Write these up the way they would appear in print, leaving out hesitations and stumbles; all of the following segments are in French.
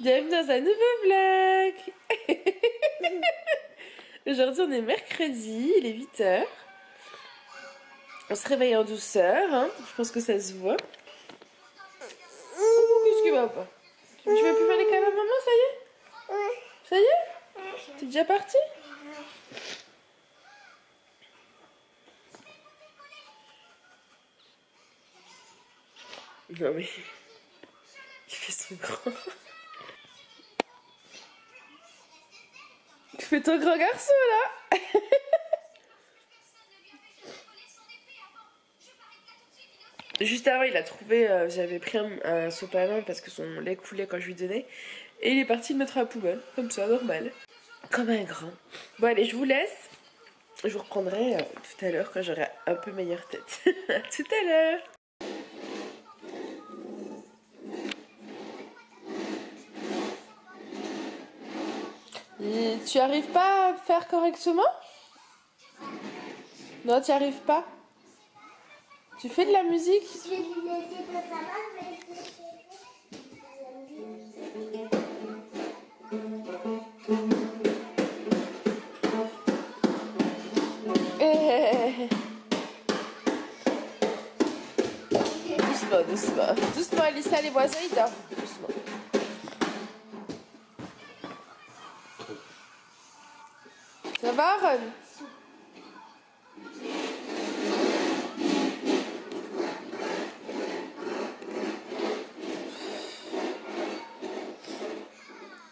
Bienvenue dans un nouveau vlog. Aujourd'hui on est mercredi, il est 8h. On se réveille en douceur, hein. Je pense que ça se voit. Qu'est-ce qui va pas? Tu veux plus faire les câlins à maman, ça y est? Ça y est? T'es déjà parti? Non mais... Il fait son grand. Tu fais ton grand garçon là. Juste avant il a trouvé, j'avais pris un sopalin parce que son lait coulait quand je lui donnais. Et il est parti le mettre à la poubelle, comme ça, normal. Comme un grand. Bon allez, je vous laisse. Je vous reprendrai tout à l'heure quand j'aurai un peu meilleure tête. À tout à l'heure. Tu arrives pas à faire correctement? Non, tu arrives pas? Tu fais de la musique? Je vais lui laisser pas sa main, mais Doucement, doucement. Doucement, Alissa, les voisins, ils dorment. Doucement. Ça va, Aaron?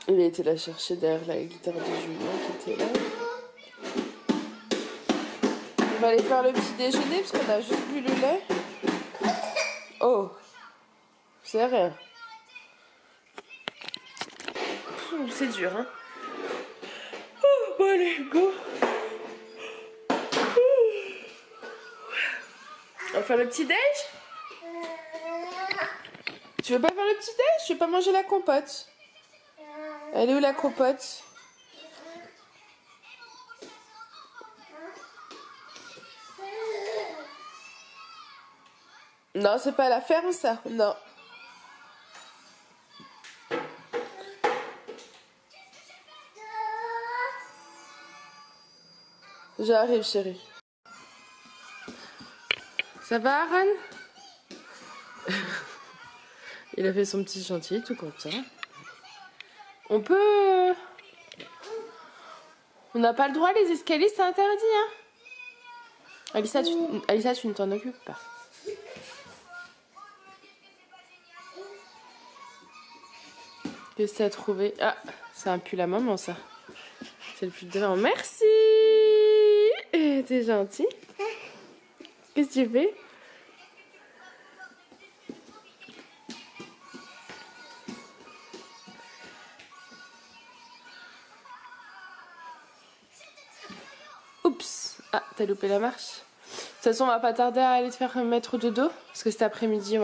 Il a été la chercher derrière la guitare de Julien qui était là. On va aller faire le petit déjeuner parce qu'on a juste bu le lait. Oh, c'est rien. C'est dur, hein. Oh, bon allez, go. On va faire le petit déj? Tu veux pas faire le petit déj? Je vais pas manger la compote. Elle est où la compote? Non, c'est pas la ferme ça, non. J'arrive chérie. Ça va Aaron? Il a fait son petit chantier, tout content. On peut... On n'a pas le droit, les escaliers, c'est interdit, hein. Alissa, tu ne t'en occupes pas. Qu'est-ce que tu as trouvé? Ah, c'est un pull à maman, ça. C'est le pull de maman. Merci. T'es gentil. Qu'est-ce que tu fais? Oups. Ah, t'as loupé la marche. De toute façon, on va pas tarder à aller te faire mettre dodo. Parce que cet après-midi,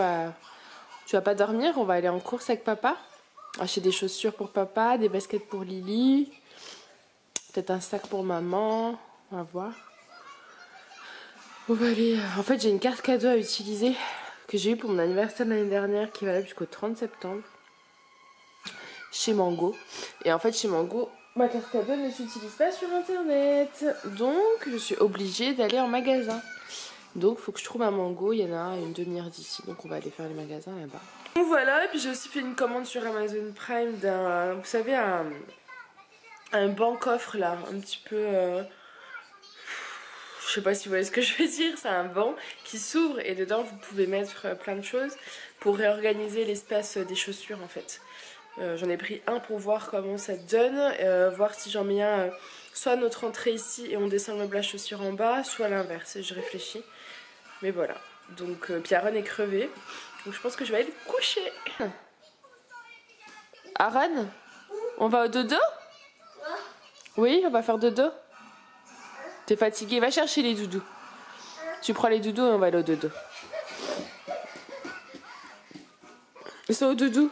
tu vas pas dormir. On va aller en course avec papa. Acheter des chaussures pour papa, des baskets pour Lily. Peut-être un sac pour maman. On va voir. On va aller... En fait, j'ai une carte cadeau à utiliser que j'ai eue pour mon anniversaire de l'année dernière qui est valable jusqu'au 30 septembre. Chez Mango. Et en fait, chez Mango, ma carte cadeau ne s'utilise pas sur internet. Donc, je suis obligée d'aller en magasin. Donc, il faut que je trouve un Mango. Il y en a une demi-heure d'ici. Donc, on va aller faire les magasins là-bas. Donc, voilà. Et puis, j'ai aussi fait une commande sur Amazon Prime d'un... Vous savez, un banc coffre là. Un petit peu... Je sais pas si vous voyez ce que je veux dire. C'est un banc qui s'ouvre et dedans, vous pouvez mettre plein de choses pour réorganiser l'espace des chaussures en fait. J'en ai pris un pour voir comment ça donne, voir si j'en mets un soit à notre entrée ici et on descend le meuble à chaussures en bas, soit l'inverse, je réfléchis. Mais voilà, donc Aaron est crevé, donc je pense que je vais aller me coucher. Aaron, on va au dodo? Oui, on va faire dodo. T'es fatigué, va chercher les doudous. Tu prends les doudous et on va aller au dodo. Ils sont au doudou?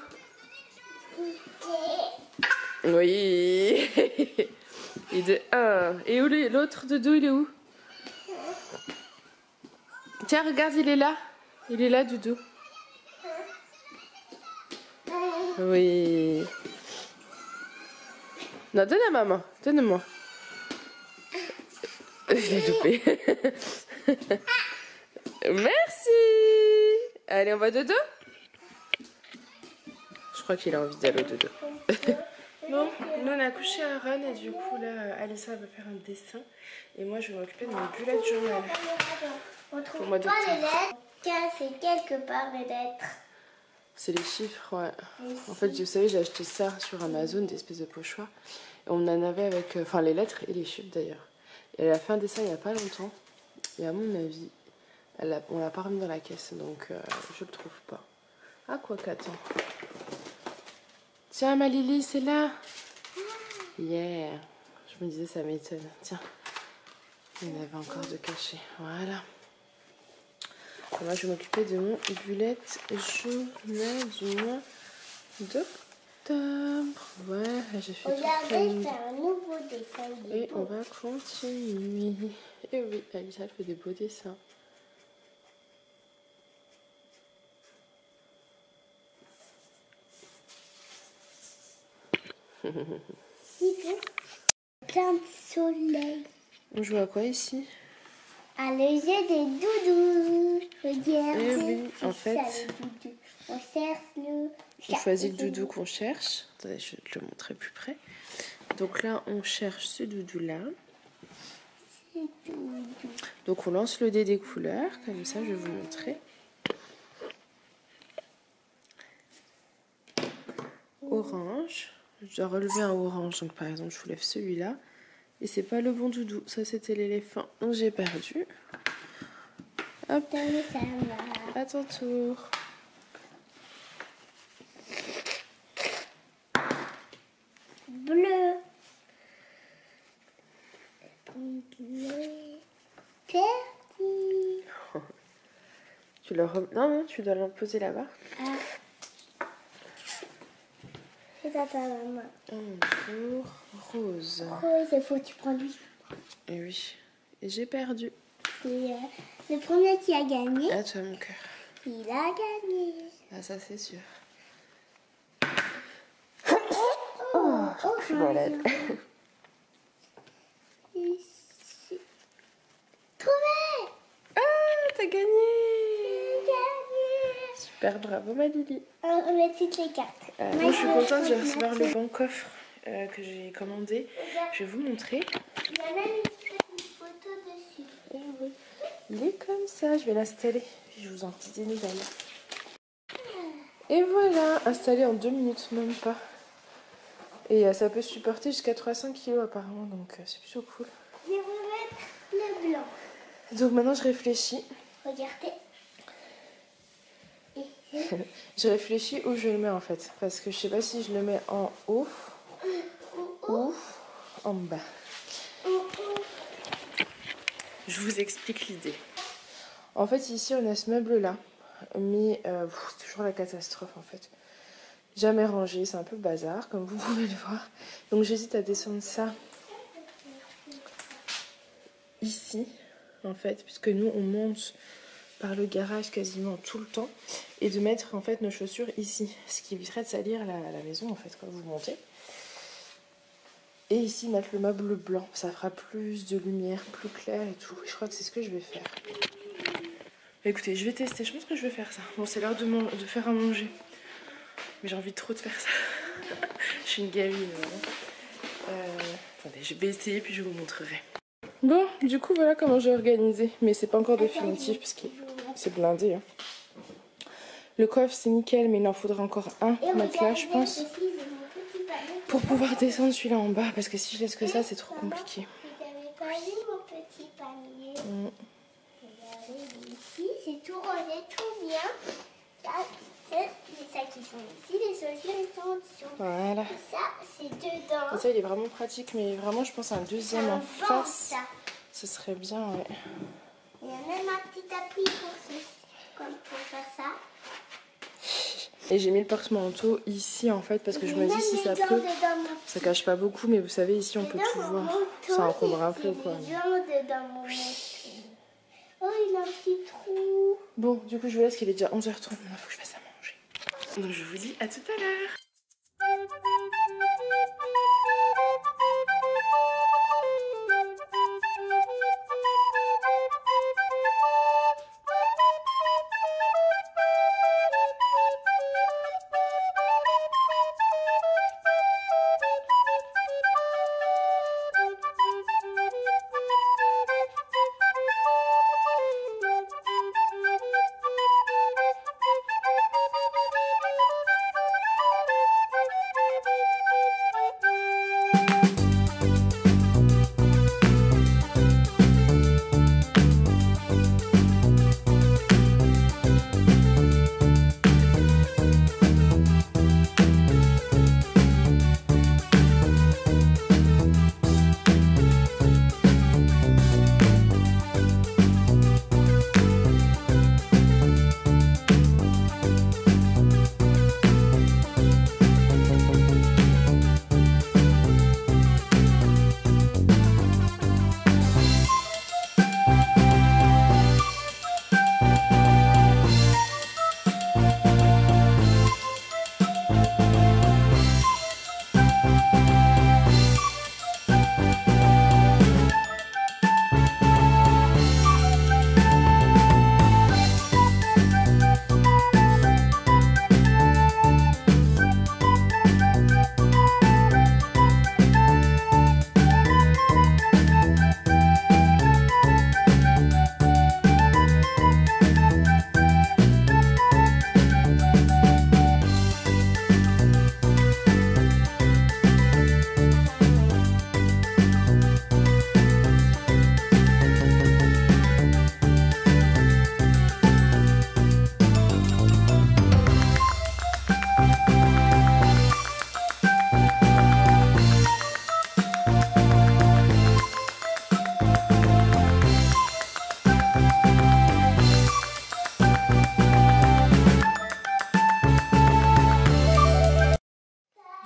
Oui. Et où l'autre doudou, il est où? Tiens, regarde, il est là. Il est là, doudou. Oui. Non, donne à maman. Donne-moi. Je l'ai loupé. Merci. Allez, on va dodo? Je crois qu'il a envie d'aller au dodo. Bon, nous on a couché à Ron et du coup là, Alissa va faire un dessin. Et moi je vais m'occuper de mon bullet journal. On trouve pas les lettres. C'est quelque part les lettres. C'est les chiffres, ouais. En fait, vous savez, j'ai acheté ça sur Amazon, des espèces de pochoirs. Et on en avait avec, enfin les lettres et les chiffres d'ailleurs. Et elle a fait un dessin il n'y a pas longtemps. Et à mon avis, on l'a pas remis dans la caisse, donc je le trouve pas. Ah quoi qu'attends. Tiens ma Lily, c'est là. Yeah. Je me disais ça m'étonne. Tiens. Il y en avait encore de cachés. Voilà. Et moi je vais m'occuper de mon bullet journal du mois d'octobre. Ouais, j'ai fait tout le planning. Faire un nouveau dessin. Et on va continuer. Et oui, Alissa elle fait des beaux dessins. Plein de soleil. On joue à quoi ici? À le jeu des doudous. Regarde. Eh oui, en fait, on cherche le. on choisit le doudou qu'on cherche. Attendez, je vais te le montrer plus près. Donc là, on cherche ce doudou-là. Donc on lance le dé des couleurs, comme ça, je vais vous montrer. Orange. Je dois relever un orange. Donc par exemple, je soulève celui-là. Et c'est pas le bon doudou. Ça, c'était l'éléphant. Donc j'ai perdu. Hop. À ton tour. Bleu. Bleu. Perdu. Tu le non, tu dois l'imposer là-bas. Ah. C'est à ta maman. À mon tour. Rose. Rose, il faut que tu prends lui. Et oui. Et j'ai perdu. C'est le premier qui a gagné. À toi, mon cœur. Il a gagné. Ah, ça, c'est sûr. Oh, Je suis malade. Ici. Trouvé. Ah, t'as gagné. Gagné. Super, bravo, ma Lily. On met toutes les cartes. Moi, je suis contente, j'ai recevoir le bon coffre que j'ai commandé. Je vais vous montrer. Il y a même une photo dessus. Et oui. Il est comme ça, je vais l'installer. Puis je vous en dis des nouvelles. Et voilà, installé en 2 minutes, même pas. Et ça peut supporter jusqu'à 300 kg apparemment, donc c'est plutôt cool. Je vais mettre le blanc. Donc maintenant, je réfléchis. Regardez. Je réfléchis où je le mets en fait. Parce que je sais pas si je le mets en haut ou en bas. Je vous explique l'idée. En fait, ici, on a ce meuble-là. Mais c'est toujours la catastrophe en fait. Jamais rangé, c'est un peu bazar, comme vous pouvez le voir. Donc j'hésite à descendre ça ici, en fait, puisque nous, on monte par le garage quasiment tout le temps. Et de mettre en fait nos chaussures ici, ce qui éviterait de salir la maison en fait quand vous montez. Et ici mettre le meuble blanc, ça fera plus de lumière, plus clair et tout. Je crois que c'est ce que je vais faire. Écoutez, je vais tester, je pense que je vais faire ça. Bon, c'est l'heure de faire à manger. Mais j'ai envie trop de faire ça. Je suis une gamine. Attendez, je vais essayer puis je vous montrerai. Bon, du coup, voilà comment j'ai organisé. Mais c'est pas encore définitif parce que c'est blindé. Hein. Le coffre, c'est nickel, mais il en faudra encore un matelas, je pense. Pour pouvoir descendre celui-là en bas. Parce que si je laisse que ça, c'est trop compliqué. Vous n'avez pas vu mon petit panier? Regardez ici, c'est tout rangé, tout bien. Là, les sacs qui sont ici, les chaussures ils sont en dessous. Voilà. Et ça, c'est dedans. Et ça, il est vraiment pratique, mais vraiment, je pense à un deuxième en face. Ça. Ce serait bien, ouais. Il y a même un petit appui comme pour faire ça. Et j'ai mis le porte-manteau ici, en fait, parce que je me dis si ça pleut, ça cache pas beaucoup, mais vous savez, ici, on peut tout voir. Ça encombre un peu, quoi. Oh, il a un petit trou. Bon, du coup, je vous laisse, qu'il est déjà 11h30. Maintenant, il faut que je fasse à manger. Donc, je vous dis à tout à l'heure.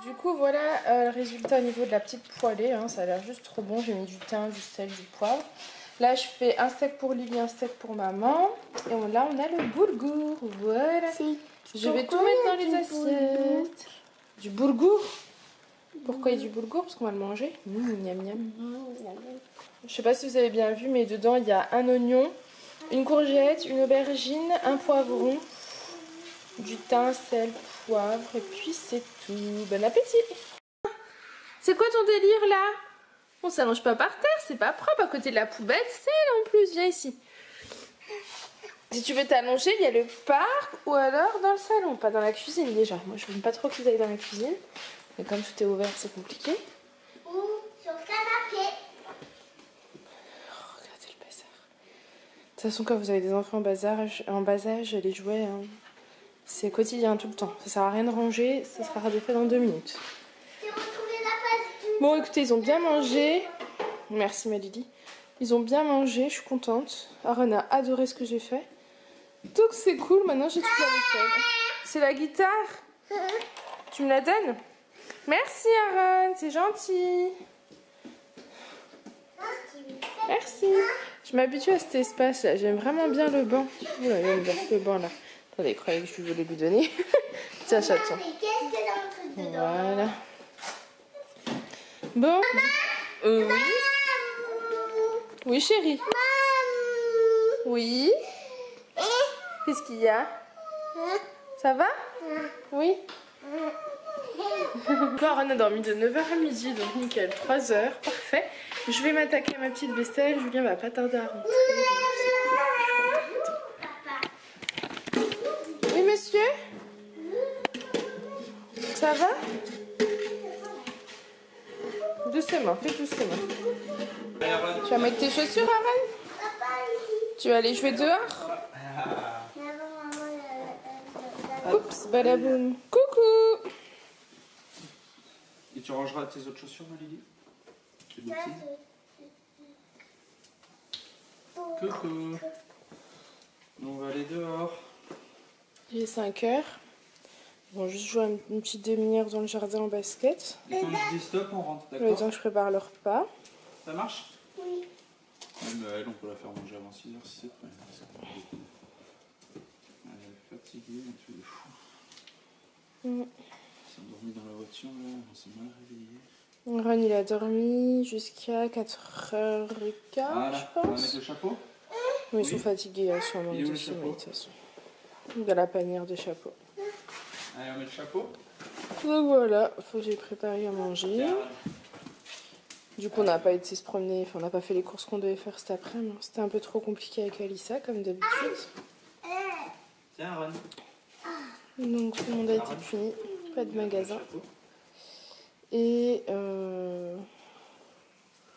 Du coup voilà le résultat au niveau de la petite poêlée, hein. Ça a l'air juste trop bon. J'ai mis du thym, du sel, du poivre. Là je fais un steak pour Lily, un steak pour maman. Et là on a le boulgour, voilà. Je vais tout mettre dans les assiettes. Du boulgour? Pourquoi il y a du boulgour? Parce qu'on va le manger. Miam miam. Je sais pas si vous avez bien vu, mais dedans il y a un oignon, une courgette, une aubergine, un poivron, du thym, sel, poivre, et puis c'est tout. Bon appétit! C'est quoi ton délire là? On s'allonge pas par terre, c'est pas propre, à côté de la poubelle, c'est là en plus, viens ici. Si tu veux t'allonger, il y a le parc ou alors dans le salon, pas dans la cuisine déjà. Moi je n'aime pas trop qu'ils aillent dans la cuisine, mais comme tout est ouvert c'est compliqué. Ou sur le canapé. Oh, regardez le bazar. De toute façon quand vous avez des enfants en bas âge, les jouets, hein, c'est quotidien tout le temps. Ça sert à rien de ranger, ça sera redéfait dans 2 minutes. J'ai retrouvé la page du... Bon écoutez, ils ont bien mangé. Merci ma Lily. Ils ont bien mangé, je suis contente. Aaron a adoré ce que j'ai fait. Donc c'est cool, maintenant j'ai toute la vaisselle. C'est la guitare? Tu me la donnes? Merci Aaron, c'est gentil. Merci. Je m'habitue à cet espace là, j'aime vraiment bien le banc. Oula, j'aime bien le banc là. Attendez, croyez que je voulais lui donner. Tiens chaton. Mais qu'est-ce qu'il y a dans le truc dedans? Voilà. Bon. Oui. Oui chérie. Oui. Qu'est-ce qu'il y a? Ça va? Oui. Aaron a dormi de 9h à midi, donc nickel, 3 heures, parfait. Je vais m'attaquer à ma petite vaisselle, Julien va pas tarder à rentrer. Oui monsieur? Ça va? Doucement, fais doucement. Tu vas mettre tes chaussures Aaron? Tu vas aller jouer dehors? Oups, badaboum. Coucou! Et tu rangeras tes autres chaussures, ma Lily? C'est des petits. Coucou! On va aller dehors. Il est 5 heures. Ils vont juste jouer une petite demi-heure dans le jardin en basket. Et quand je dis stop, on rentre, Le d'accord? temps que je prépare leur repas. Ça marche? Oui. Même elle, on peut la faire manger avant 6h si c'est prêt. Elle est fatiguée, elle fait le fou. On s'est endormi dans la voiture, là, on s'est mal réveillé. Ron il a dormi jusqu'à 4h15 Voilà, je on va pense. mettre le chapeau? Oui, ils sont fatigués, hein, sûrement Il est où, de le filmer, chapeau de toute façon. Dans la panière de chapeau. Allez, on met le chapeau. Donc voilà, faut que j'ai préparé à manger. Tiens, Du coup, on n'a pas été se promener, enfin, on n'a pas fait les courses qu'on devait faire cet après-midi. C'était un peu trop compliqué avec Alissa, comme d'habitude. tiens, Aaron. Donc tout le monde a été puni, pas de magasin. Et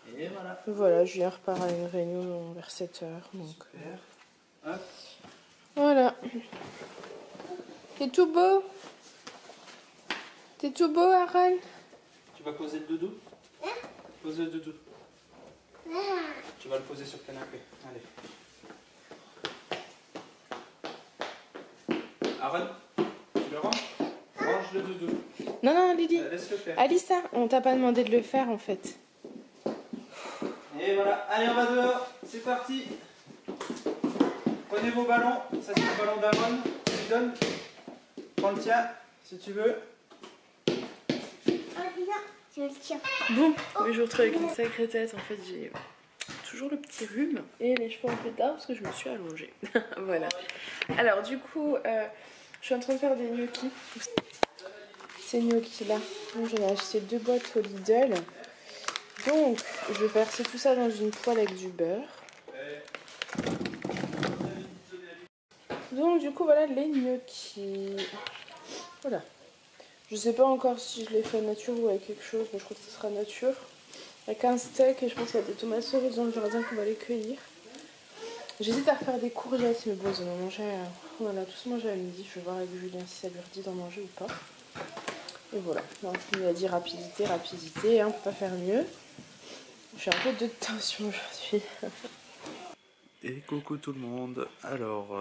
voilà. voilà, Julien repart à une réunion vers 7h. Donc Super. Hop. voilà. T'es tout beau? T'es tout beau, Aaron? Tu vas poser le doudou? Pose le doudou. Tu vas le poser sur le canapé. Allez. Aaron, tu le ranges? Range le doudou. Non, non, Lily. Laisse le faire. Alissa, on t'a pas demandé de le faire en fait. Et voilà. Allez, on va dehors. C'est parti. Prenez vos ballons. Ça, c'est le ballon d'Aaron. Tu lui donnes. Prends le tien, si tu veux. Je le tiens. Bon, je vous retrouve avec une sacrée tête. En fait, j'ai toujours le petit rhume et les cheveux un peu tard parce que je me suis allongée. Voilà. Alors, du coup, je suis en train de faire des gnocchis. Ces gnocchis là, j'en ai acheté 2 boîtes au Lidl. Donc, je vais verser tout ça dans une poêle avec du beurre. Donc, du coup, voilà les gnocchis. Voilà. Je sais pas encore si je les fais nature ou avec quelque chose, mais je crois que ce sera nature. Avec un steak et je pense qu'il y a des tomates cerises dans le jardin qu'on va les cueillir. J'hésite à refaire des courgettes, mais bon, ils en ont mangé. On en a tous mangé à midi. Je vais voir avec Julien si ça lui redit d'en manger ou pas. Et voilà. Donc, il a dit rapidité, rapidité. Hein, on peut pas faire mieux. Je suis un peu de tension aujourd'hui. Et coucou tout le monde. Alors,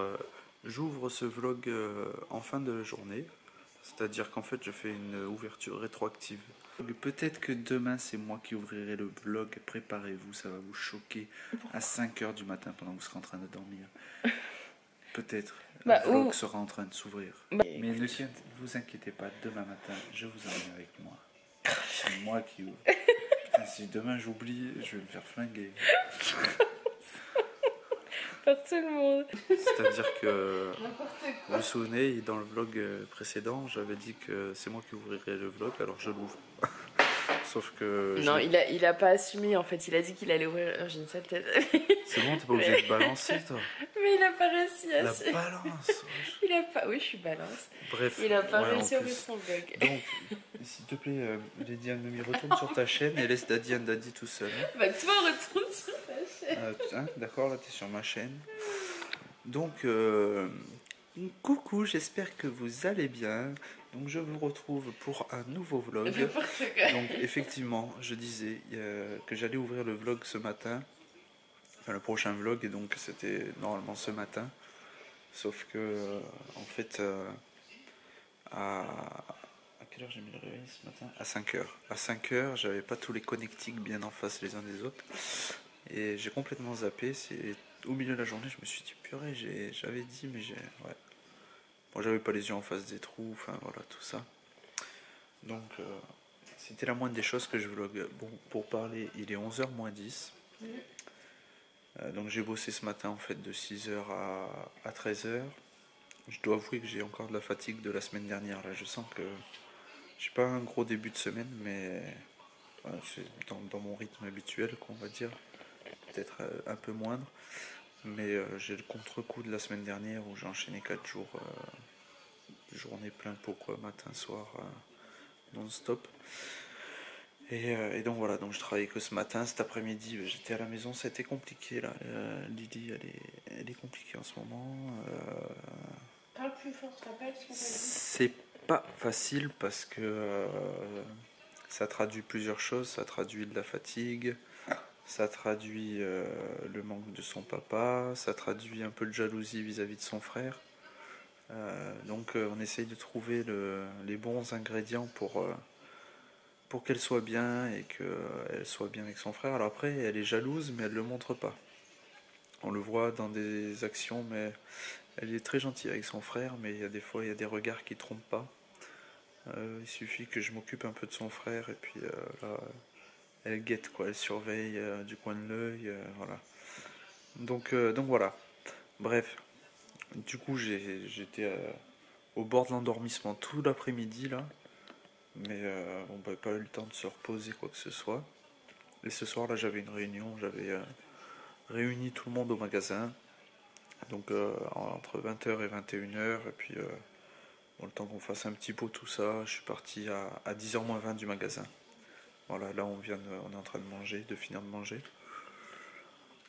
j'ouvre ce vlog en fin de journée. C'est-à-dire qu'en fait je fais une ouverture rétroactive. Peut-être que demain c'est moi qui ouvrirai le vlog, préparez-vous, ça va vous choquer à 5 h du matin pendant que vous serez en train de dormir. Peut-être Bah, le vlog ou- sera en train de s'ouvrir. Bah, Mais ne vous inquiétez pas, demain matin je vous emmène avec moi. C'est moi qui ouvre. Putain, si demain j'oublie, je vais me faire flinguer. Par tout le monde. C'est-à-dire que N'importe vous quoi. vous souvenez, dans le vlog précédent, j'avais dit que c'est moi qui ouvrirais le vlog, alors je l'ouvre. Sauf que... Non, il a pas assumé en fait. Il a dit qu'il allait ouvrir. Oh, j'ai une sale tête. C'est bon, t'es pas obligé de balancer, toi. Mais il a pas réussi à. La balance. wesh. Il a pas. Oui, je suis balance. Bref. Il a pas ouais, réussi à en ouvrir plus. son vlog. Donc, s'il te plaît, Lady Anne Mimi, retourne sur ta chaîne et laisse Daddy and Daddy tout seul. Hein. Bah, toi, retourne sur ta chaîne. Hein, d'accord, là, t'es sur ma chaîne. Donc, coucou, j'espère que vous allez bien. Donc, je vous retrouve pour un nouveau vlog. N'importe quoi. Donc, effectivement, je disais que j'allais ouvrir le vlog ce matin. Enfin, le prochain vlog, et donc c'était normalement ce matin. Sauf que, en fait, à quelle heure j'ai mis le réveil ce matin? À 5 h. À 5 h, j'avais pas tous les connectiques bien en face les uns des autres. Et j'ai complètement zappé. C'est au milieu de la journée, je me suis dit, purée, j'avais dit, mais j'ai. Ouais. Moi, j'avais pas les yeux en face des trous, enfin voilà, tout ça. Donc, c'était la moindre des choses que je vlog. Bon, pour parler, il est 11 h moins 10. Donc, j'ai bossé ce matin en fait de 6 h à 13 h. Je dois avouer que j'ai encore de la fatigue de la semaine dernière. Là, je sens que j'ai pas un gros début de semaine, mais c'est dans mon rythme habituel, qu'on va dire. Peut-être un peu moindre. Mais j'ai le contre-coup de la semaine dernière où j'ai enchaîné 4 jours, journée plein pot, quoi, matin, soir, non-stop. Et donc voilà, donc je travaillais que ce matin, cet après-midi, j'étais à la maison, ça a été compliqué là. Lydie, elle est compliquée en ce moment. Parle plus fort, t'as pas ce qu'on t'a dit. C'est pas facile parce que ça traduit plusieurs choses, ça traduit de la fatigue. Ça traduit le manque de son papa, ça traduit un peu de jalousie vis-à-vis de son frère. Donc on essaye de trouver les bons ingrédients pour qu'elle soit bien et qu'elle soit bien avec son frère. Alors après, elle est jalouse, mais elle ne le montre pas. On le voit dans des actions, mais elle est très gentille avec son frère, mais il y a des fois, il y a des regards qui ne trompent pas. Il suffit que je m'occupe un peu de son frère, et puis là... Elle guette, quoi, elle surveille du coin de l'œil, voilà. Donc voilà. Bref, du coup j'étais au bord de l'endormissement tout l'après-midi là, mais on n'avait pas eu le temps de se reposer quoi que ce soit. Et ce soir là j'avais une réunion, j'avais réuni tout le monde au magasin, donc entre 20 h et 21 h, et puis bon, le temps qu'on fasse un petit pot tout ça, je suis parti à 10 h moins 20 du magasin. Voilà, là on est en train de manger, de finir de manger.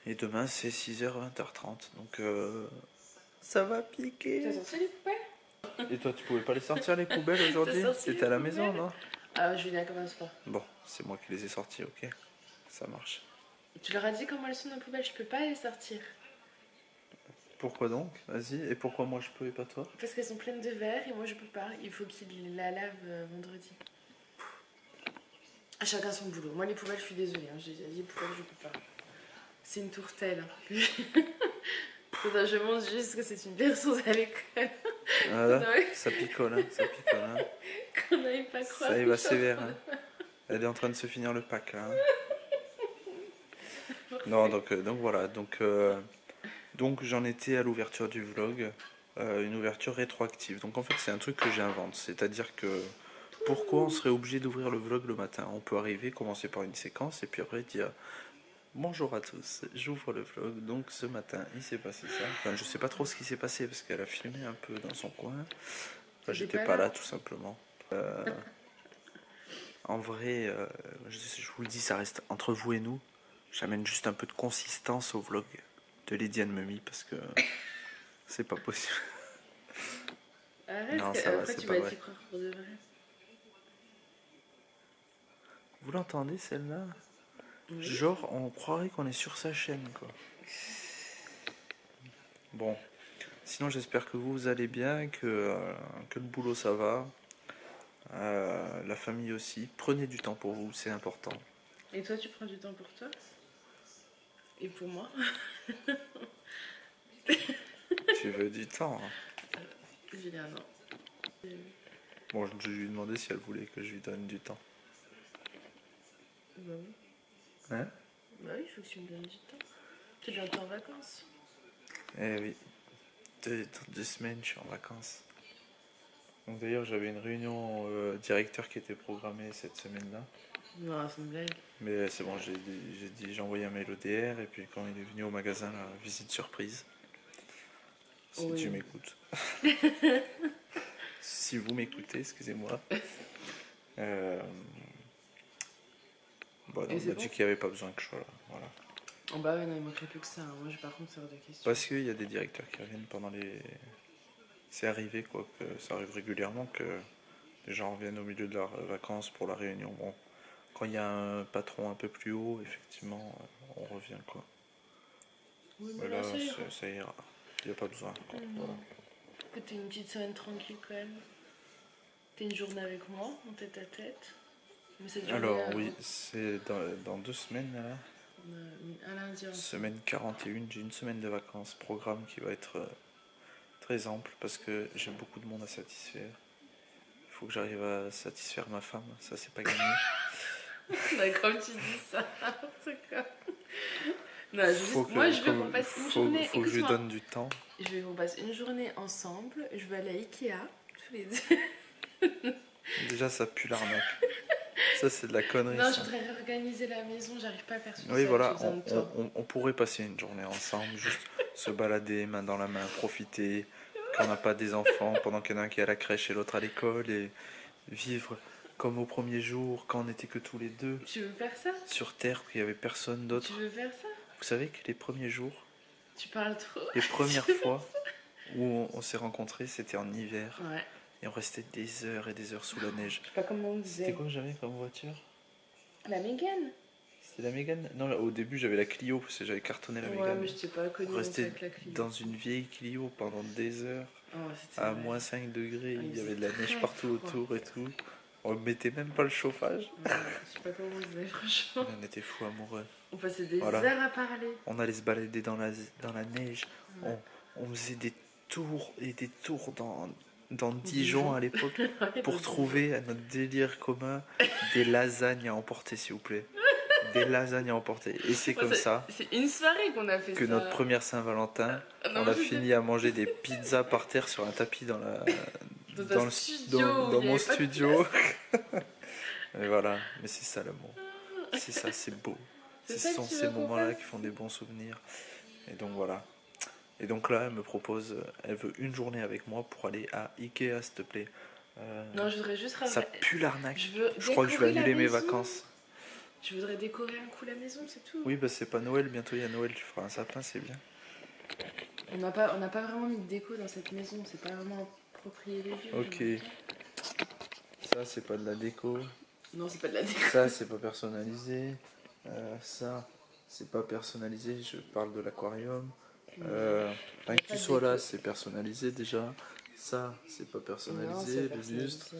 Et demain c'est 6 h 20 h 30, donc ça va piquer. T'as sorti les poubelles? Et toi tu pouvais pas les sortir les poubelles aujourd'hui? T'as sorti T'étais les à la maison, poubelles? non? Ah, Julien, commence pas. Bon, c'est moi qui les ai sortis, ok? Ça marche. Tu leur as dit comment elles sont nos poubelles, je peux pas les sortir. Pourquoi donc? Vas-y, et pourquoi moi je peux et pas toi? Parce qu'elles sont pleines de verre et moi je peux pas. Il faut qu'ils la lavent vendredi. Chacun son boulot. Moi les poubelles, je suis désolée. Hein. J'ai dit les poubelles, je peux pas. C'est une tourtelle. Hein. Attends, je montre juste que c'est une personne à l'école. Voilà, Non, mais- ça picole, hein, ça picole. Hein. Qu'on n'aille pas croire. Ça y va sévère. Hein. Elle est en train de se finir le pack là. Hein. Non, donc voilà. Donc j'en étais à l'ouverture du vlog. Une ouverture rétroactive. Donc en fait c'est un truc que j'invente. C'est-à-dire que pourquoi on serait obligé d'ouvrir le vlog le matin? On peut arriver, commencer par une séquence et puis après dire bonjour à tous, j'ouvre le vlog. Donc ce matin il s'est passé ça. Enfin je sais pas trop ce qui s'est passé parce qu'elle a filmé un peu dans son coin. Enfin, j'étais pas là tout simplement. En vrai, je vous le dis, ça reste entre vous et nous. J'amène juste un peu de consistance au vlog de Lady Anne Mimi parce que c'est pas possible. Arrête, Non, ça va, après c'est tu pas vas vrai. t'y croire pour de vrai. Vous l'entendez celle-là? Oui. Genre, on croirait qu'on est sur sa chaîne, quoi. Bon. Sinon, j'espère que vous allez bien, que le boulot ça va. La famille aussi. Prenez du temps pour vous, c'est important. Et toi, tu prends du temps pour toi? Et pour moi? Tu veux du temps, hein? Julien, non. Bon, je lui ai demandé si elle voulait que je lui donne du temps. Bah oui. Hein? Bah oui, il faut que tu me donnes du temps. Tu es bientôt en vacances. Eh oui. Dans 2 semaines, je suis en vacances. Donc d'ailleurs, j'avais une réunion directeur qui était programmée cette semaine-là. Non, c'est une blague. Mais c'est bon, j'ai envoyé un mail au DR et puis quand il est venu au magasin, la visite surprise. Si Oui. tu m'écoutes. Si vous m'écoutez, excusez-moi. Bon, Et on c'est m'a bon dit qu'il n'y avait pas besoin que je sois là. Voilà. Oh bah ouais, non, il manquerait plus que ça. Moi, j'ai par contre faire des questions. Parce qu'il y a des directeurs qui reviennent pendant les... C'est arrivé, quoi, que ça arrive régulièrement que les gens reviennent au milieu de leurs vacances pour la réunion. Bon, quand il y a un patron un peu plus haut, effectivement, on revient, quoi. Oui, Mais là, ça ira. Il n'y a pas besoin. Quoi. Voilà. T'es une petite semaine tranquille quand même. T'es une journée avec moi, en tête à tête. Mais cette journée, Alors, oui, c'est dans 2 semaines, là. un lundi ensemble. Semaine 41, j'ai une semaine de vacances. Programme qui va être très ample parce que j'ai beaucoup de monde à satisfaire. Il faut que j'arrive à satisfaire ma femme, ça c'est pas gagné. Comme tu dis ça, en tout cas. Non, moi je veux qu'on passe une journée. Faut que je lui donne du temps. Je veux qu'on passe une journée ensemble. Je vais aller à Ikea, tous les deux. Déjà ça pue l'arnaque. Ça c'est de la connerie. Non, ça. je voudrais réorganiser la maison, j'arrive pas à faire tout ça. Oui, voilà, on pourrait passer une journée ensemble, juste se balader main dans la main, profiter, quand on n'a pas des enfants, pendant qu'il y en a un qui est à la crèche et l'autre à l'école, et vivre comme au premier jour, quand on n'était que tous les deux. Tu veux faire ça? Sur Terre, qu'il n'y avait personne d'autre. Tu veux faire ça? Vous savez que les premiers jours, Tu parles trop. les premières fois où on s'est rencontrés, c'était en hiver. Ouais. Et on restait des heures et des heures sous la neige. Je sais pas comment on disait. C'était quoi que j'avais comme voiture? La Mégane. C'était la Mégane? Non, là, au début j'avais la Clio, parce que j'avais cartonné la Ouais, Mégane. mais je t'ai pas connu Resté avec la Clio. dans une vieille Clio pendant des heures, Oh, c'était à vrai. moins 5 degrés, Ah, il y avait de c'est la neige très partout froid. autour et tout. On mettait même pas le chauffage. Ouais, je sais pas comment on disait, franchement. On était fous amoureux. On passait des Voilà. heures à parler. On allait se balader dans la neige. Ouais. On faisait des tours et des tours dans Dijon à l'époque pour trouver à notre délire commun des lasagnes à emporter, s'il vous plaît. Des lasagnes à emporter. Et c'est comme ça C'est une soirée qu'on a fait que ça. notre première Saint-Valentin, Non, on a mais fini à manger des pizzas par terre sur un tapis dans un studio où il y mon avait pas de studio. Et voilà, mais c'est ça l'amour. C'est ça, c'est beau. C'est Ce ça sont que tu ces veux qu'on moments-là fasse qui font des bons souvenirs. Et donc voilà. Et donc là, elle me propose, elle veut une journée avec moi pour aller à Ikea, s'il te plaît. Non, je voudrais juste Ça pue l'arnaque. Je crois que je vais décorer la annuler mes maison. vacances. Je voudrais décorer un coup la maison, c'est tout. Oui, bah c'est pas Noël, bientôt il y a Noël, tu feras un sapin, c'est bien. On n'a pas vraiment mis de déco dans cette maison, c'est pas vraiment approprié les lieux. Ok. Ça, c'est pas de la déco. Non, c'est pas de la déco. Ça, c'est pas personnalisé. Ça, c'est pas personnalisé. Je parle de l'aquarium. Rien que tu sois là, c'est personnalisé déjà. Ça, c'est pas personnalisé. Le lustre.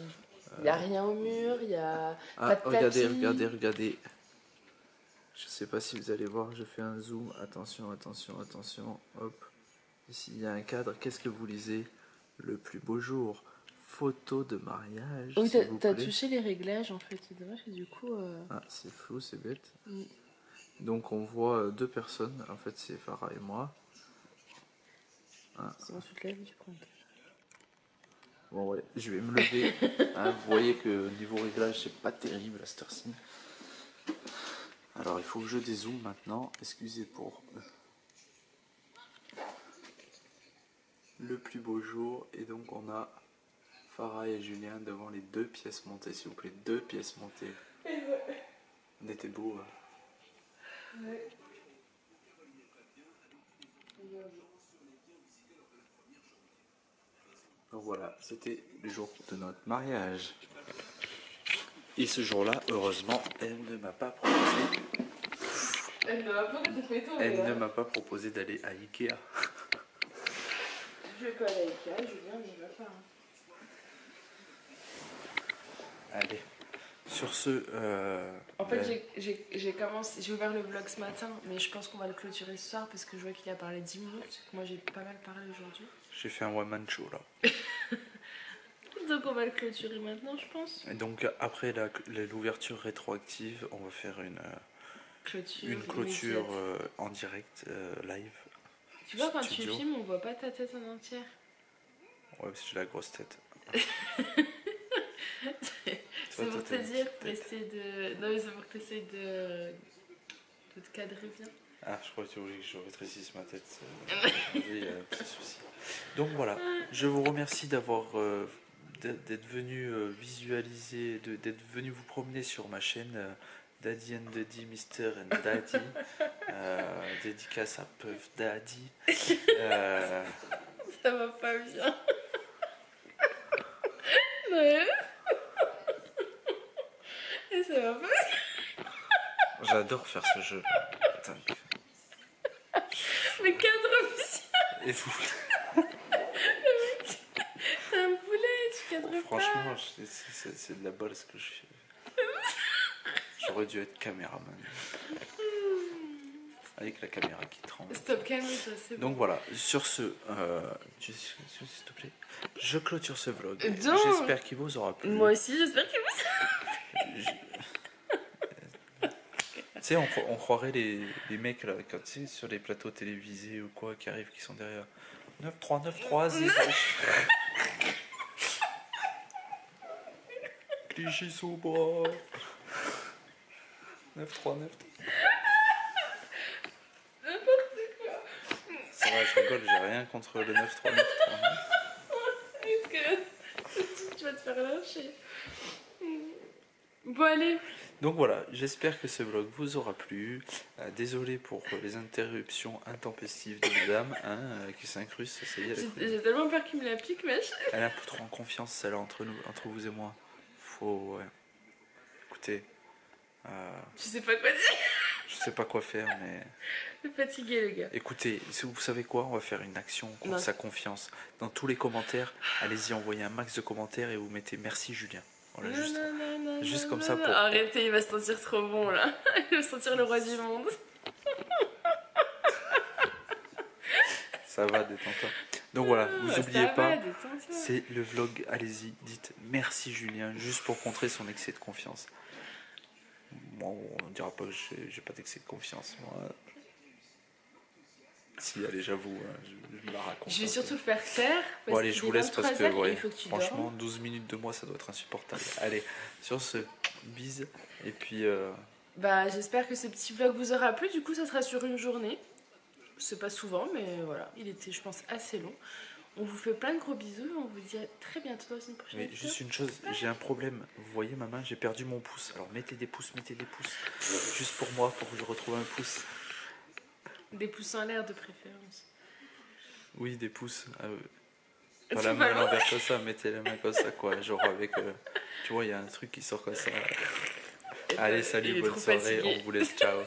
Il n'y a rien au mur, il y a Ah, pas de regardez, tapis. regardez. Je sais pas si vous allez voir, je fais un zoom. Attention. Hop. Ici, il y a un cadre. Qu'est-ce que vous lisez? Le plus beau jour. Photo de mariage. Oui, s'il vous t'as plaît. touché les réglages en fait, c'est dommage et du coup. Ah, c'est flou, c'est bête. Mm. Donc on voit 2 personnes, en fait c'est Farah et moi. Ah. Sinon, tu te lèves et tu prends. Bon ouais, je vais me lever. Hein, vous voyez que niveau réglage c'est pas terrible à cette heure-ci. Alors il faut que je dézoome maintenant, excusez pour le plus beau jour. Et donc on a Farah et Julien devant les 2 pièces montées, s'il vous plaît, 2 pièces montées. On était beau. Hein. Ouais. Donc voilà, c'était le jour de notre mariage. Et ce jour-là, heureusement, elle ne m'a pas proposé. Elle ne m'a pas fait tomber. Elle ne m'a pas proposé d'aller à Ikea. Je vais pas aller à Ikea, Julien n'y va pas. Hein. Allez. Sur ce... En fait, j'ai ouvert le vlog ce matin, mais je pense qu'on va le clôturer ce soir parce que je vois qu'il a parlé 10 minutes. Moi, j'ai pas mal parlé aujourd'hui. j'ai fait un one-man show, là. Donc, on va le clôturer maintenant, je pense. Et donc, après l'ouverture rétroactive, on va faire une clôture en direct, live. Tu vois, quand studio. tu filmes, on voit pas ta tête en entière. Ouais, parce que j'ai la grosse tête. C'est pour te dire, pour essayer de... Non, mais c'est pour que tu essayes de te cadrer bien. Ah, je crois que tu voulais que je rétrécisse ma tête. Oui, un petit souci. Donc voilà, je vous remercie d'être venu visualiser, d'être venu vous promener sur ma chaîne Daddy and Daddy, Mr. and Daddy. Dédicace à Puff Daddy. Ça va pas bien. Ouais. Et ça va pas bien. J'adore faire ce jeu. Putain. Mais cadre officiel. Et vous, T'es un poulet, tu cadres franchement, c'est de la balle ce que je fais. J'aurais dû être caméraman. Avec la caméra qui tremble. pas. Stop, calme-toi, c'est bon. Donc voilà, sur ce, s'il te plaît, je clôture ce vlog. Donc, j'espère qu'il vous aura plu. Moi aussi, j'espère qu'il vous... Tu sais, on croirait les mecs là, quand, tu sais, sur les plateaux télévisés ou quoi, qui arrivent, qui sont derrière. 9-3, 9-3, zézèche. Clichy sous bras. 9-3, 9-3. Ça va, je rigole, j'ai rien contre le 9-3, 9-3. Est-ce que tu vas te faire lyncher? Bon, allez. Donc voilà, j'espère que ce vlog vous aura plu. Désolé pour les interruptions intempestives de madame qui s'incruste. Ça y est, J'ai tellement peur qu'il me l'applique, mec. elle est un peu trop en confiance, celle-là, entre vous et moi. Faut... Ouais. Écoutez, Tu sais pas quoi dire. je sais pas quoi faire, mais... Je suis fatigué, le gars. Écoutez, vous savez quoi? On va faire une action contre Non. sa confiance. Dans tous les commentaires, allez-y, envoyez un max de commentaires et vous mettez merci Julien. Voilà, juste comme ça pour... Arrêtez, il va se sentir trop bon là. Il va se sentir le roi du monde. Ça va, détends-toi. Donc voilà, vous oubliez Ça pas, va, détends-toi. c'est le vlog, allez-y, dites merci Julien, juste pour contrer son excès de confiance. Moi, on dira pas que j'ai pas d'excès de confiance, moi. Si, allez, j'avoue, je me la raconte. Je vais surtout le faire taire. Bon, allez, je vous laisse parce que, ouais, il faut que tu franchement, dormes. 12 minutes de moi, ça doit être insupportable. Allez, sur ce, bise, et puis... Bah, j'espère que ce petit vlog vous aura plu. Du coup, ça sera sur une journée. C'est pas souvent, mais voilà. Il était, je pense, assez long. On vous fait plein de gros bisous. On vous dit à très bientôt dans une prochaine Mais vidéo. juste une chose, j'ai un problème. Vous voyez ma main, j'ai perdu mon pouce. Alors mettez des pouces. Juste pour moi, pour que je retrouve un pouce. Des pouces en l'air de préférence. Oui, des pouces. Tu Pas la vas main à loin. l'envers comme ça, mettez la main comme ça, quoi. Genre avec... tu vois, il y a un truc qui sort comme ça. Allez, Il salut, est bonne trop soirée, fatigué. on vous laisse, ciao.